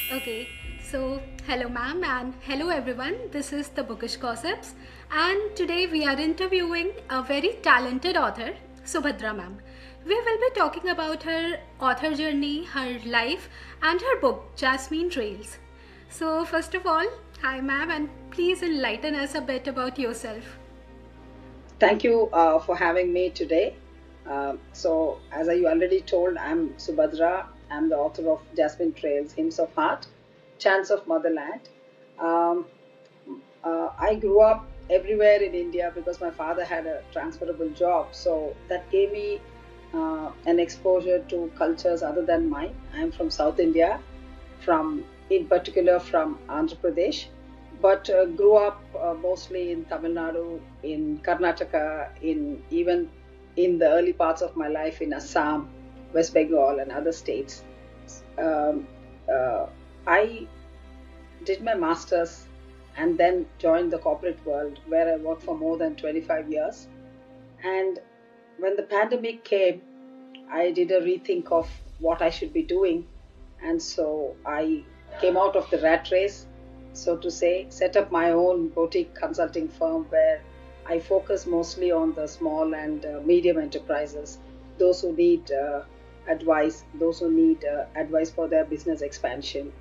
Okay, so hello, ma'am, and hello, everyone. This is the Bookish Gossips, and today we are interviewing a very talented author, Subhadra, ma'am. We will be talking about her author journey, her life, and her book, Jasmine Trails. So, first of all, hi, ma'am, and please enlighten us a bit about yourself. Thank you for having me today. As you already told, I'm Subhadra. I'm the author of Jasmine Trails, Hymns of Heart, Chants of Motherland. Um, I grew up everywhere in India because my father had a transferable job. So that gave me an exposure to cultures other than mine. I'm from South India, in particular from Andhra Pradesh, but grew up mostly in Tamil Nadu, in Karnataka, in even in the early parts of my life in Assam, West Bengal, and other states. Um, uh, I did my master's and then joined the corporate world where I worked for more than 25 years. And when the pandemic came, I did a rethink of what I should be doing. And so I came out of the rat race, so to say, set up my own boutique consulting firm where I focus mostly on the small and medium enterprises, those who need advice, those who need advice for their business expansion.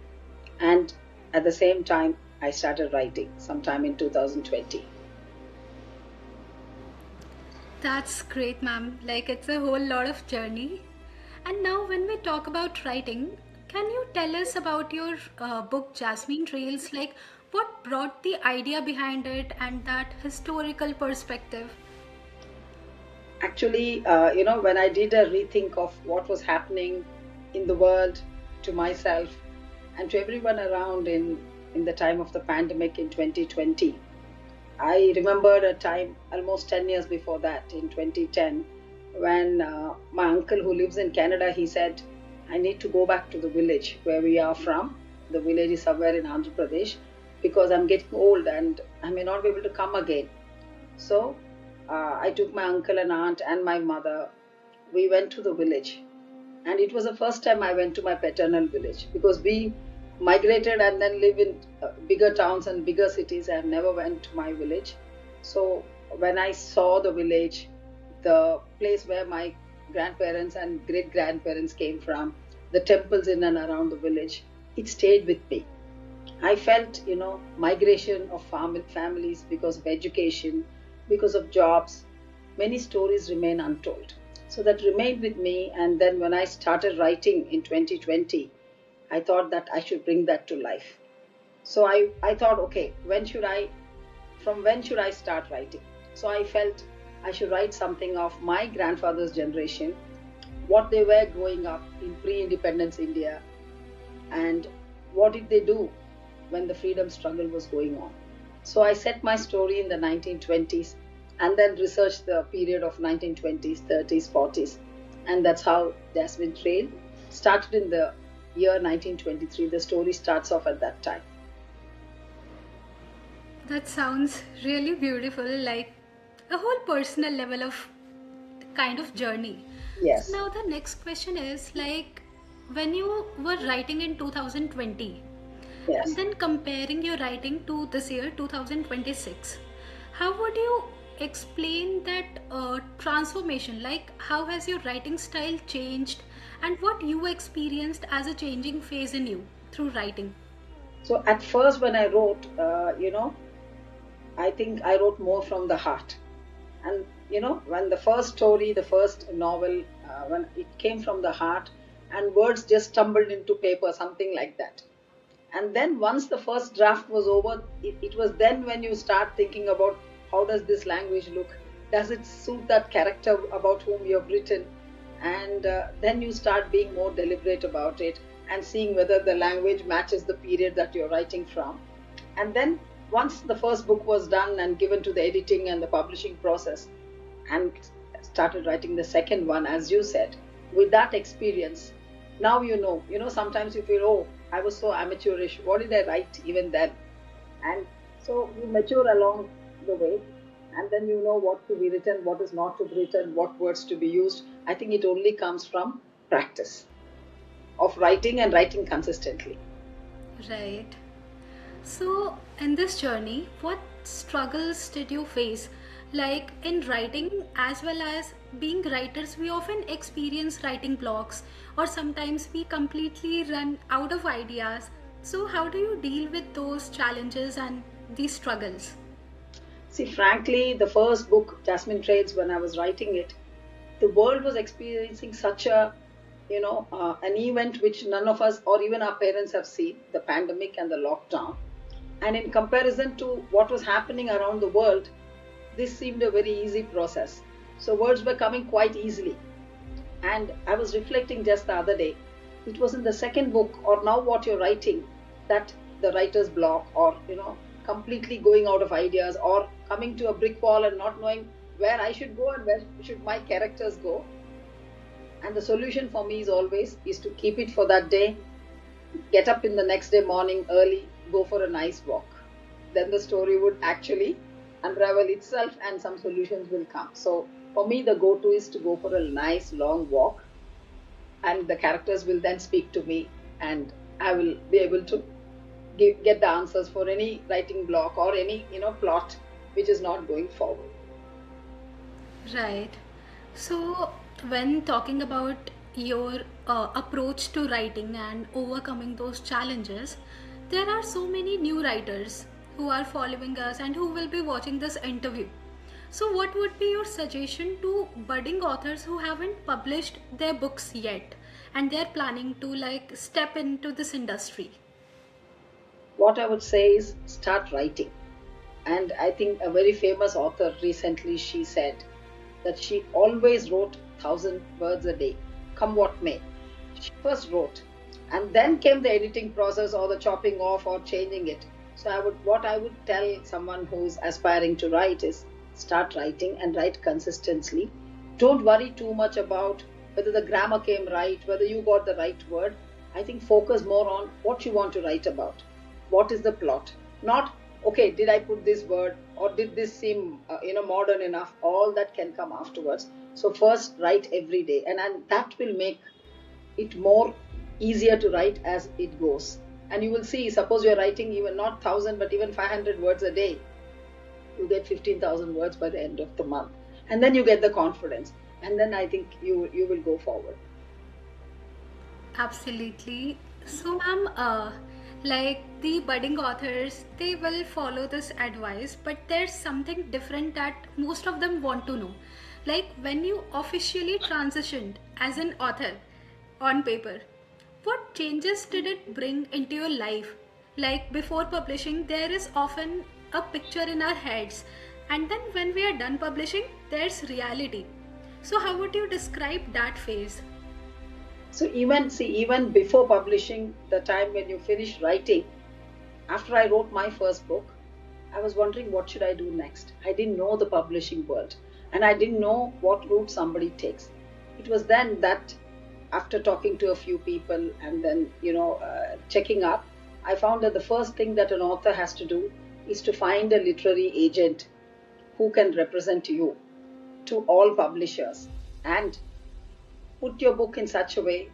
And at the same time, I started writing sometime in 2020. That's great, ma'am. Like, it's a whole lot of journey. And now, when we talk about writing, can you tell us about your book, Jasmine Trails? Like, what brought the idea behind it and that historical perspective? Actually, when I did a rethink of what was happening in the world, to myself, and to everyone around in the time of the pandemic in 2020, I remembered a time almost 10 years before that, in 2010, when my uncle who lives in Canada, he said, I need to go back to the village where we are from. The village is somewhere in Andhra Pradesh because I'm getting old and I may not be able to come again. So I took my uncle and aunt and my mother. We went to the village, and it was the first time I went to my paternal village because we migrated and then live in bigger towns and bigger cities. I have never went to my village. So when I saw the village, the place where my grandparents and great grandparents came from, the temples in and around the village, it stayed with me. I felt, migration of families because of education, because of jobs. Many stories remain untold. So that remained with me. And then when I started writing in 2020, I thought that I should bring that to life. So I thought, okay, from when should I start writing? So I felt I should write something of my grandfather's generation, what they were growing up in pre independence India, and what did they do when the freedom struggle was going on. So I set my story in the 1920s and then researched the period of 1920s, 30s, 40s. And that's how Jasmine Trail started in the year 1923. The story starts off at that time. That sounds really beautiful, like a whole personal level of kind of journey. So Yes, now the next question is like when you were writing in 2020 and yes. then comparing your writing to this year 2026, how would you explain that transformation? Like, how has your writing style changed and what you experienced as a changing phase in you through writing? So at first, when I wrote, I think I wrote more from the heart. And when the first story, the first novel, when it came from the heart, and words just stumbled into paper, something like that. And then once the first draft was over, it was then when you start thinking about how does this language look, does it suit that character about whom you have written, and then you start being more deliberate about it and seeing whether the language matches the period that you're writing from. And then once the first book was done and given to the editing and the publishing process, and started writing the second one, as you said, with that experience, now sometimes you feel, oh, I was so amateurish. What did I write even then? And so you mature along the way, and then you know what to be written, what is not to be written, what words to be used. I think it only comes from practice of writing and writing consistently. Right. So, in this journey, what struggles did you face? Like in writing, as well as being writers, we often experience writing blocks, or sometimes we completely run out of ideas. So, how do you deal with those challenges and these struggles? See, frankly, the first book, Jasmine Trades, when I was writing it, the world was experiencing such a, an event which none of us or even our parents have seen, the pandemic and the lockdown. And in comparison to what was happening around the world, this seemed a very easy process. So words were coming quite easily. And I was reflecting just the other day. It was in the second book, or now what you're writing, that the writer's block, or completely going out of ideas, or coming to a brick wall and not knowing where I should go and where should my characters go. And the solution for me is always is to keep it for that day, get up in the next day morning early, go for a nice walk. Then the story would actually unravel itself and some solutions will come. So for me, the go-to is to go for a nice long walk, and the characters will then speak to me, and I will be able to get the answers for any writing block or any plot which is not going forward. Right. So, when talking about your approach to writing and overcoming those challenges, there are so many new writers who are following us and who will be watching this interview. So, what would be your suggestion to budding authors who haven't published their books yet and they're planning to like step into this industry? What I would say is start writing. And I think a very famous author recently, she said that she always wrote 1,000 words a day, come what may. She first wrote, and then came the editing process or the chopping off or changing it. So what I would tell someone who's aspiring to write is start writing and write consistently. Don't worry too much about whether the grammar came right, whether you got the right word. I think focus more on what you want to write about. What is the plot? Not, okay, did I put this word or did this seem modern enough? All that can come afterwards. So first write every day, and that will make it more easier to write as it goes. And you will see, suppose you're writing even not 1,000 but even 500 words a day, you get 15,000 words by the end of the month, and then you get the confidence, and then I think you will go forward. Absolutely. So, ma'am, like the budding authors, they will follow this advice, but there's something different that most of them want to know. Like when you officially transitioned as an author on paper, what changes did it bring into your life? Like before publishing, there is often a picture in our heads, and then when we are done publishing, there's reality. So, how would you describe that phase? So even before publishing, the time when you finish writing, after I wrote my first book, I was wondering what should I do next. I didn't know the publishing world, and I didn't know what route somebody takes. It was then that after talking to a few people and then checking up, I found that the first thing that an author has to do is to find a literary agent who can represent you to all publishers and put your book in such a way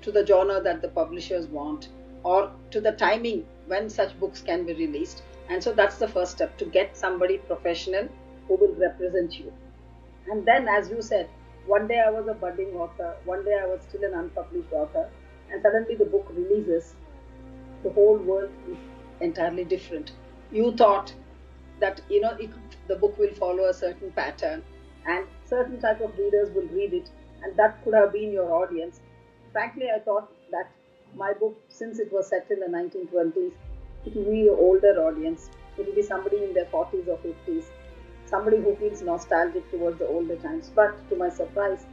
to the genre that the publishers want or to the timing when such books can be released. And so that's the first step, to get somebody professional who will represent you. And then, as you said, one day I was a budding author, one day I was still an unpublished author, and suddenly the book releases. The whole world is entirely different. You thought that the book will follow a certain pattern and certain type of readers will read it, and that could have been your audience. Frankly, I thought that my book, since it was set in the 1920s, it will be an older audience. It will be somebody in their 40s or 50s, somebody who feels nostalgic towards the older times. But to my surprise,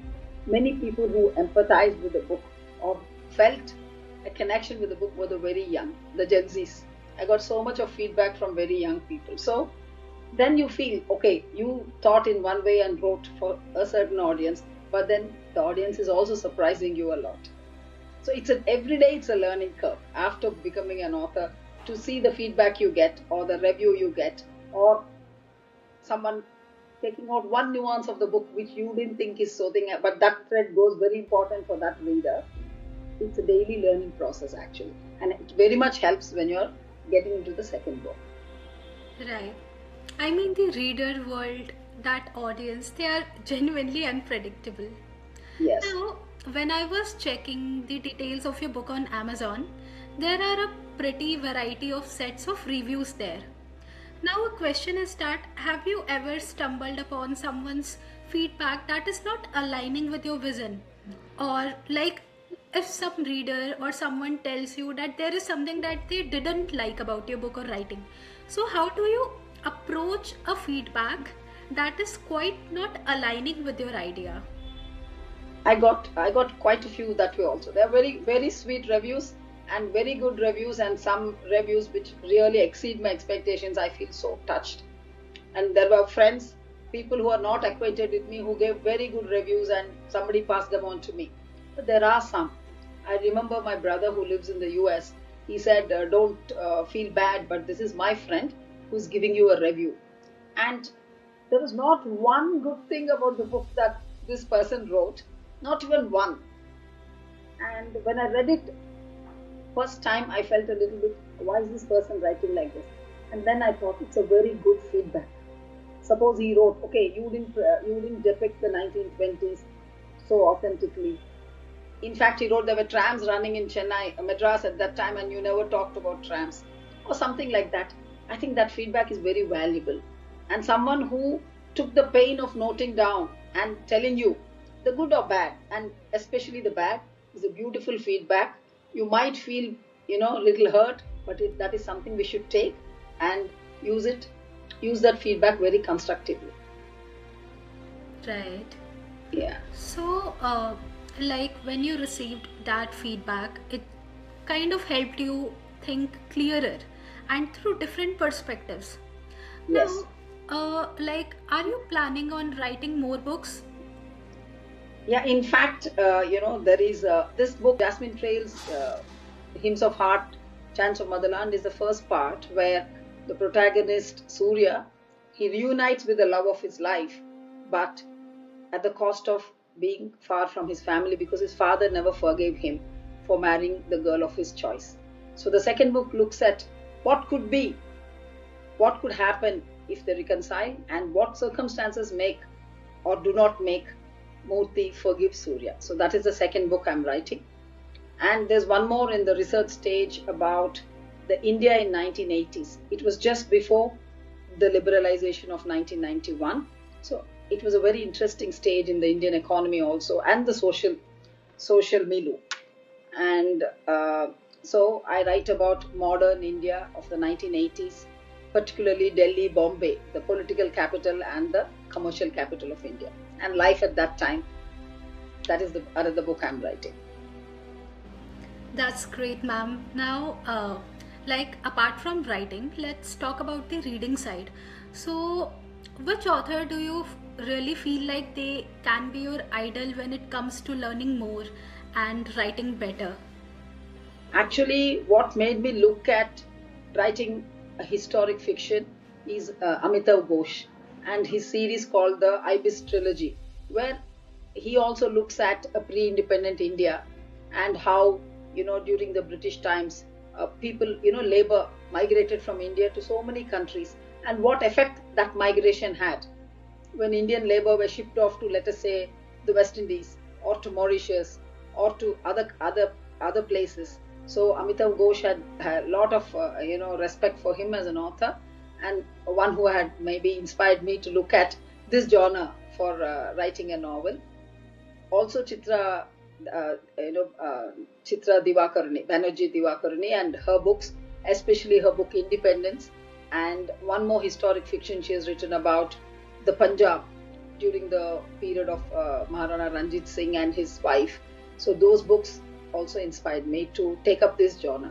many people who empathized with the book or felt a connection with the book were the very young, the Gen Zs. I got so much of feedback from very young people. So then you feel, okay, you thought in one way and wrote for a certain audience, but then the audience is also surprising you a lot. So every day it's a learning curve after becoming an author, to see the feedback you get or the review you get or someone taking out one nuance of the book which you didn't think is so but that thread goes very important for that reader. It's a daily learning process actually. and it very much helps when you're getting into the second book. Right. I mean, the reader world, that audience, they are genuinely unpredictable. Yes. Now, when I was checking the details of your book on Amazon, there are a pretty variety of sets of reviews there. Now, a question is that have you ever stumbled upon someone's feedback that is not aligning with your vision? Or, like, if some reader or someone tells you that there is something that they didn't like about your book or writing, so how do you approach a feedback that is quite not aligning with your idea? I got quite a few that way also. They are very very sweet reviews and very good reviews, and some reviews which really exceed my expectations. I feel so touched. And there were friends, people who are not acquainted with me, who gave very good reviews, and somebody passed them on to me. But there are some. I remember my brother who lives in the US. He said, "Don't feel bad, but this is my friend who's giving you a review." And there was not one good thing about the book that this person wrote, not even one. And when I read it first time, I felt a little bit, why is this person writing like this? And then I thought it's a very good feedback. Suppose he wrote, okay, you didn't depict the 1920s so authentically. In fact, he wrote there were trams running in Chennai, Madras at that time, and you never talked about trams, or something like that. I think that feedback is very valuable. And someone who took the pain of noting down and telling you the good or bad, and especially the bad, is a beautiful feedback. You might feel, a little hurt, but that is something we should take and use it. Use that feedback very constructively. Right. Yeah. So, like when you received that feedback, it kind of helped you think clearer and through different perspectives. Now, Yes. like, are you planning on writing more books? Yeah, in fact, there is this book, Jasmine Trail's Hymns of Heart, Chants of Motherland, is the first part where the protagonist, Surya, he reunites with the love of his life, but at the cost of being far from his family because his father never forgave him for marrying the girl of his choice. So the second book looks at what could be, what could happen if they reconcile, and what circumstances make or do not make Murthy forgive Surya. So that is the second book I'm writing. And there's one more in the research stage about the India in 1980s. It was just before the liberalization of 1991. So it was a very interesting stage in the Indian economy also, and the social milieu. And so I write about modern India of the 1980s, particularly Delhi, Bombay, the political capital and the commercial capital of India, and life at that time. That is the another book I'm writing. That's great, ma'am. Now, like apart from writing, let's talk about the reading side. So, which author do you really feel like they can be your idol when it comes to learning more and writing better? Actually, what made me look at writing a historic fiction is Amitav Ghosh and his series called the Ibis Trilogy, where he also looks at a pre-independent India and how, during the British times, people, labor migrated from India to so many countries, and what effect that migration had when Indian labor were shipped off to, let us say, the West Indies or to Mauritius or to other places. So Amitav Ghosh had a lot of respect for him as an author, and one who had maybe inspired me to look at this genre for writing a novel. Also Chitra Divakaruni, Banerjee Divakaruni, and her books, especially her book Independence, and one more historic fiction she has written about the Punjab during the period of Maharana Ranjit Singh and his wife. So those books also inspired me to take up this genre.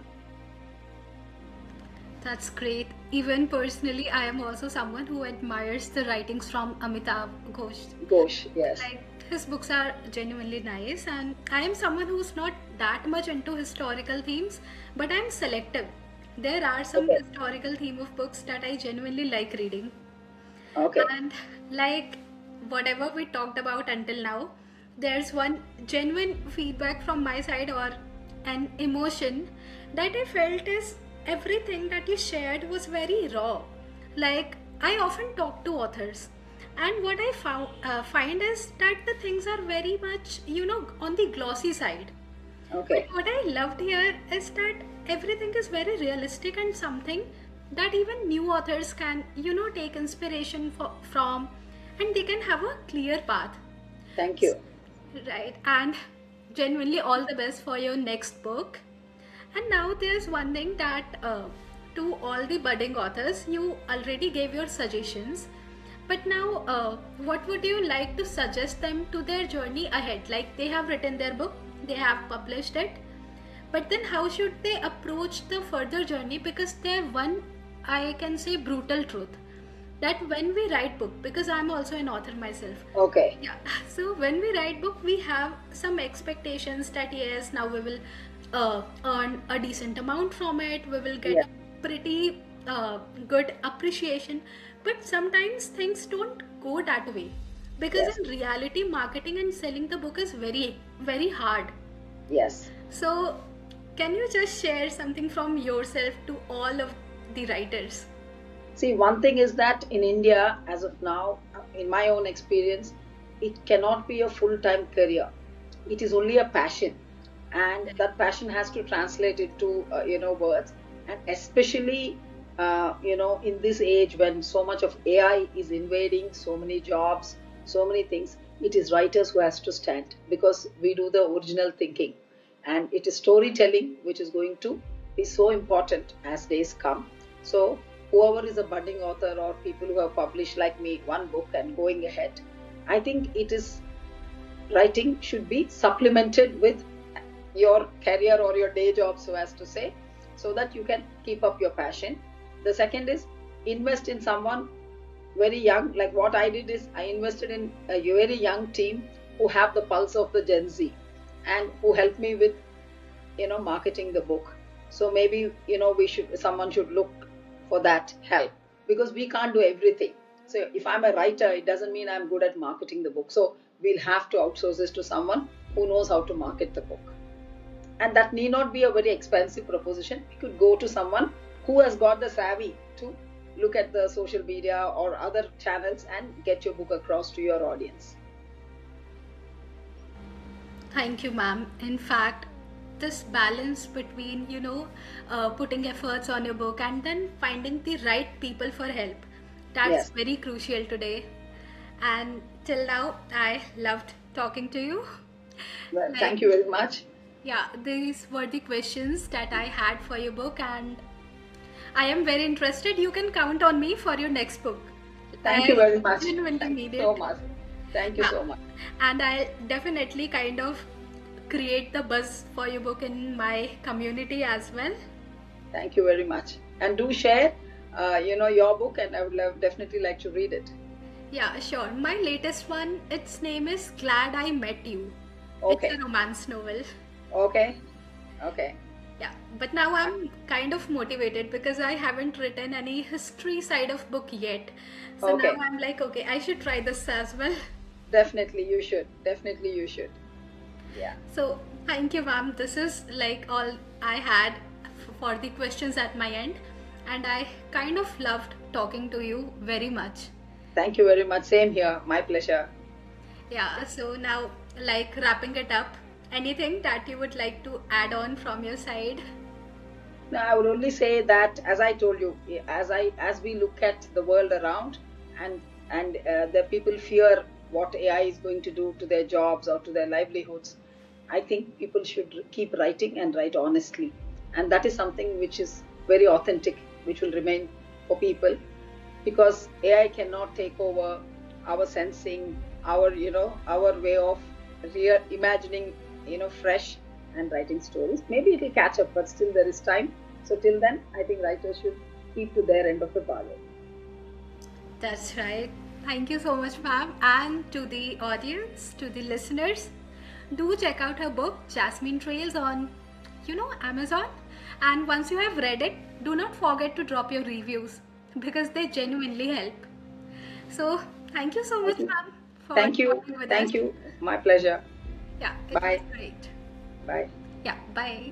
That's great. Even personally, I am also someone who admires the writings from Amitav Ghosh. Ghosh, yes. Like his books are genuinely nice, and I am someone who's not that much into historical themes, but I'm selective. There are some Okay. historical theme of books that I genuinely like reading. Okay. And like whatever we talked about until now, there's one genuine feedback from my side or an emotion that I felt is everything that you shared was very raw. Like, I often talk to authors, and what I find is that the things are very much, on the glossy side. But Okay. what I loved here is that everything is very realistic and something that even new authors can, take inspiration from, and they can have a clear path. Thank you. Right, and genuinely all the best for your next book. And now there's one thing that to all the budding authors, you already gave your suggestions, but now what would you like to suggest them to their journey ahead? Like they have written their book, they have published it, but then how should they approach the further journey? Because they're one, I can say, brutal truth that when we write book, because I'm also an author myself. Okay. Yeah. So when we write book, we have some expectations that yes, now we will earn a decent amount from it. We will get Yeah. a pretty good appreciation. But sometimes things don't go that way, because Yes. in reality, marketing and selling the book is very, very hard. Yes. So can you just share something from yourself to all of the writers? See, one thing is that in India, as of now, in my own experience, it cannot be a full time career. It is only a passion, and that passion has to translate into words. And especially, in this age when so much of AI is invading so many jobs, so many things, it is writers who has to stand because we do the original thinking, and it is storytelling which is going to be so important as days come. So whoever is a budding author or people who have published like me one book and going ahead, I think it is writing should be supplemented with your career or your day job, so as to say, so that you can keep up your passion. The second is invest in someone very young. Like what I did is I invested in a very young team who have the pulse of the Gen Z and who helped me with marketing the book. So maybe we should someone should look for that help because we can't do everything. So if I'm a writer, it doesn't mean I'm good at marketing the book. So we'll have to outsource this to someone who knows how to market the book. And that need not be a very expensive proposition. We could go to someone who has got the savvy to look at the social media or other channels and get your book across to your audience. Thank you, ma'am. In fact, this balance between, putting efforts on your book and then finding the right people for help, that's Yes. very crucial today. And till now, I loved talking to you. Well, Like, thank you very much. yeah, these were the questions that I had for your book, and I am very interested. You can count on me for your next book. Thank you I very much. genuinely Thank need you so it. much. Thank you Yeah. so much. And I'll definitely kind of create the buzz for your book in my community as well. Thank you very much. And do share, your book, and I would definitely like to read it. Yeah, sure. My latest one, its name is Glad I Met You. It's Okay. a romance novel. Okay. Okay. Yeah, but now I'm kind of motivated because I haven't written any history side of book yet. So now Okay. I'm like, okay, I should try this as well. Definitely you should. Definitely you should. Yeah. So thank you, ma'am. This is like all I had for the questions at my end, and I kind of loved talking to you very much. Thank you very much. Same here. My pleasure. Yeah, so now, like wrapping it up, anything that you would like to add on from your side? No, I would only say that, as I told you, as we look at the world around, and the people fear what AI is going to do to their jobs or to their livelihoods, I think people should keep writing and write honestly, and that is something which is very authentic, which will remain for people, because AI cannot take over our sensing, our way of imagining, fresh and writing stories. Maybe it will catch up, but still there is time. So till then, I think writers should keep to their end of the bargain. That's right. Thank you so much, ma'am. And to the audience, to the listeners, do check out her book, Jasmine Trails, on, Amazon. And once you have read it, do not forget to drop your reviews because they genuinely help. So, thank you so much, Thank you. ma'am, for Thank you. talking with us. Thank you. My pleasure. Yeah, it was Bye. great. Bye. Yeah, bye.